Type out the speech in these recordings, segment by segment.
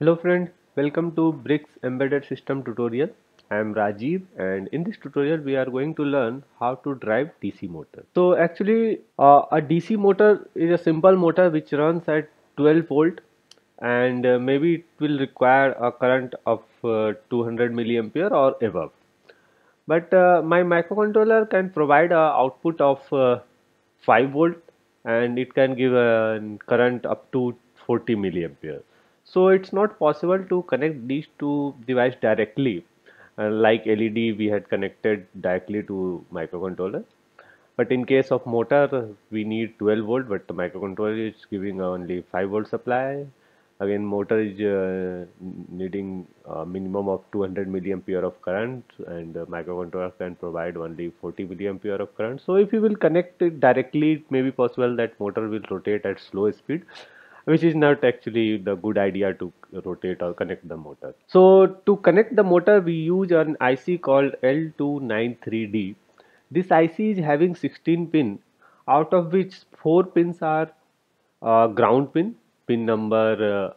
Hello friend, welcome to Bricks Embedded System tutorial. I am Rajiv and in this tutorial we are going to learn how to drive DC motor. So actually a DC motor is a simple motor which runs at 12 volt and maybe it will require a current of 200 milliampere or above. But my microcontroller can provide a output of 5 volt and it can give a current up to 40 milliampere. So it's not possible to connect these two devices directly. Like LED we had connected directly to microcontroller. But in case of motor, we need 12 volt, but the microcontroller is giving only 5 volt supply. Again, motor is needing a minimum of 200 milliampere of current, and the microcontroller can provide only 40 milliampere of current. So, if you will connect it directly, it may be possible that motor will rotate at slow speed, which is not actually the good idea to rotate or connect the motor. So, to connect the motor, we use an IC called L293D. This IC is having 16 pin, out of which 4 pins are ground pin number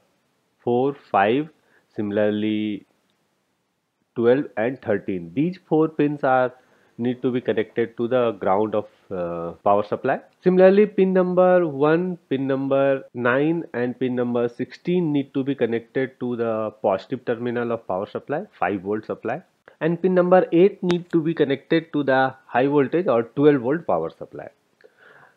4, 5, similarly 12 and 13. These 4 pins are need to be connected to the ground of power supply. Similarly, pin number 1, pin number 9 and pin number 16 need to be connected to the positive terminal of power supply, 5 volt supply, and pin number 8 need to be connected to the high voltage or 12 volt power supply.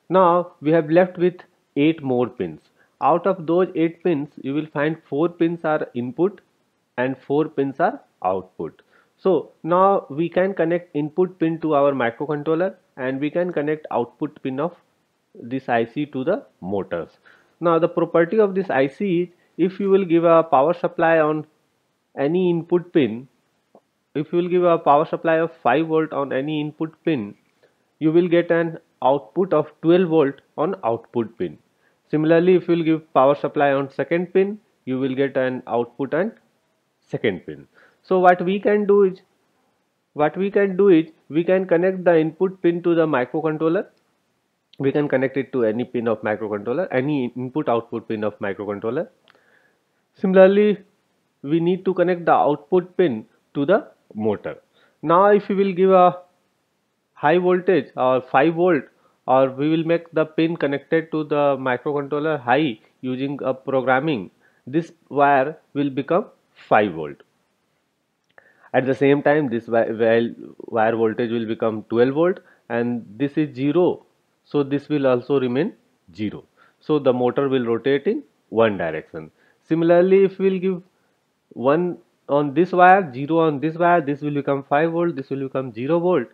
Now we have left with 8 more pins. Out of those 8 pins, you will find 4 pins are input and 4 pins are output. So now we can connect input pin to our microcontroller and we can connect output pin of this IC to the motors. Now the property of this IC is, if you will give a power supply on any input pin, if you will give a power supply of 5 volt on any input pin, you will get an output of 12 volt on output pin. Similarly, if you will give power supply on second pin, you will get an output on second pin. So what we can do is we can connect the input pin to the microcontroller. We can connect it to any pin of microcontroller, any input output pin of microcontroller. Similarly, we need to connect the output pin to the motor. Now if we will give a high voltage or 5 volt, or we will make the pin connected to the microcontroller high using a programming, this wire will become 5 volt. At the same time, this wire voltage will become 12 volt, and this is 0, so this will also remain 0. So the motor will rotate in one direction. Similarly, if we will give 1 on this wire, 0 on this wire, this will become 5 volt, this will become 0 volt.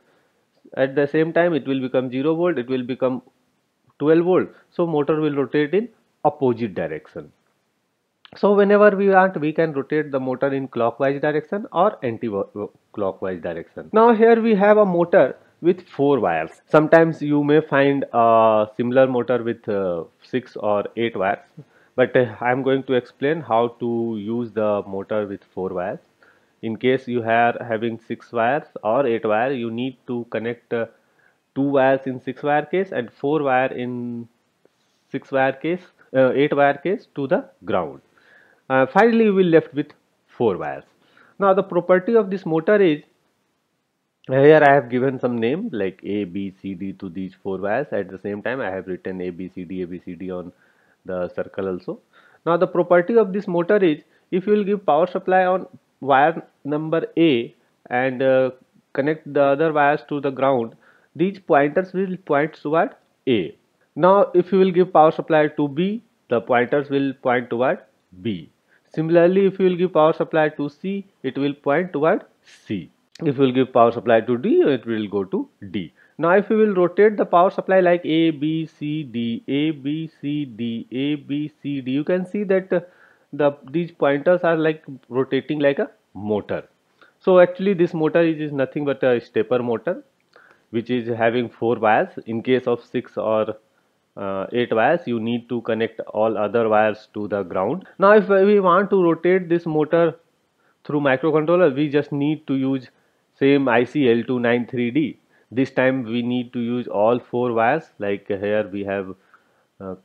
At the same time, it will become 0 volt, it will become 12 volt. So motor will rotate in opposite direction. So whenever we want, we can rotate the motor in clockwise direction or anti-clockwise direction. Now here we have a motor with 4 wires. Sometimes you may find a similar motor with 6 or 8 wires, but I am going to explain how to use the motor with 4 wires. In case you are having 6 wires or 8 wire, you need to connect 2 wires in 6 wire case and 4 wire in 6 wire case, 8 wire case to the ground. Finally, we will left with 4 wires. Now the property of this motor is, here I have given some name like A, B, C, D to these 4 wires. At the same time, I have written A, B, C, D, A, B, C, D on the circle also. Now the property of this motor is, if you will give power supply on wire number A and connect the other wires to the ground, these pointers will point toward A. Now if you will give power supply to B, the pointers will point toward B. Similarly, if you will give power supply to C, it will point toward C. If you will give power supply to D, it will go to D. Now if you will rotate the power supply like A, B, C, D, A, B, C, D, A, B, C, D, you can see that these pointers are like rotating like a motor. So actually this motor is nothing but a stepper motor which is having 4 wires. In case of 6 or 8 wires, you need to connect all other wires to the ground. Now if we want to rotate this motor through microcontroller, we just need to use same IC L293D. This time we need to use all 4 wires, like here we have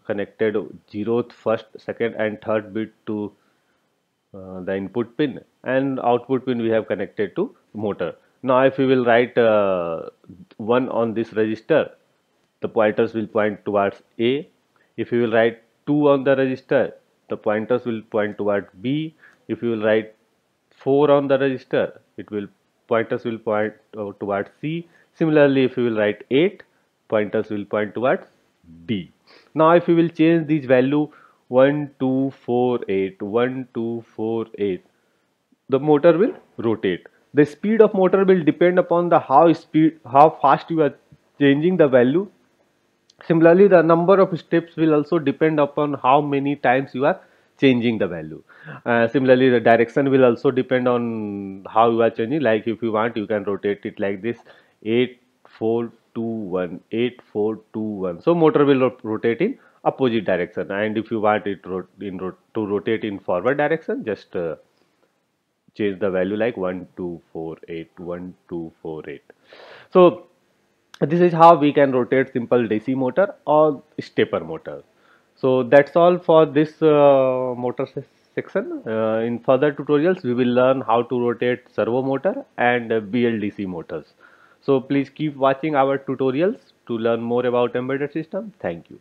connected 0th, 1st, 2nd and 3rd bit to the input pin, and output pin we have connected to motor. Now if we will write 1 on this register, the pointers will point towards A. If you will write 2 on the register, the pointers will point towards B. If you will write 4 on the register, it will pointers will point towards C. Similarly, if you will write 8, pointers will point towards D. Now if you will change these value 1 2 4 8 1 2 4 8, the motor will rotate. The speed of motor will depend upon the how fast you are changing the value. Similarly, the number of steps will also depend upon how many times you are changing the value. Similarly, the direction will also depend on how you are changing. Like if you want, you can rotate it like this: 8 4 2 1 8 4 2 1. So motor will rotate in opposite direction, and if you want it to rotate in forward direction, just change the value like 1 2 4 8 1 2 4 8. So this is how we can rotate simple DC motor or stepper motor. So that's all for this section. In further tutorials, we will learn how to rotate servo motor and BLDC motors. So please keep watching our tutorials to learn more about embedded system. Thank you.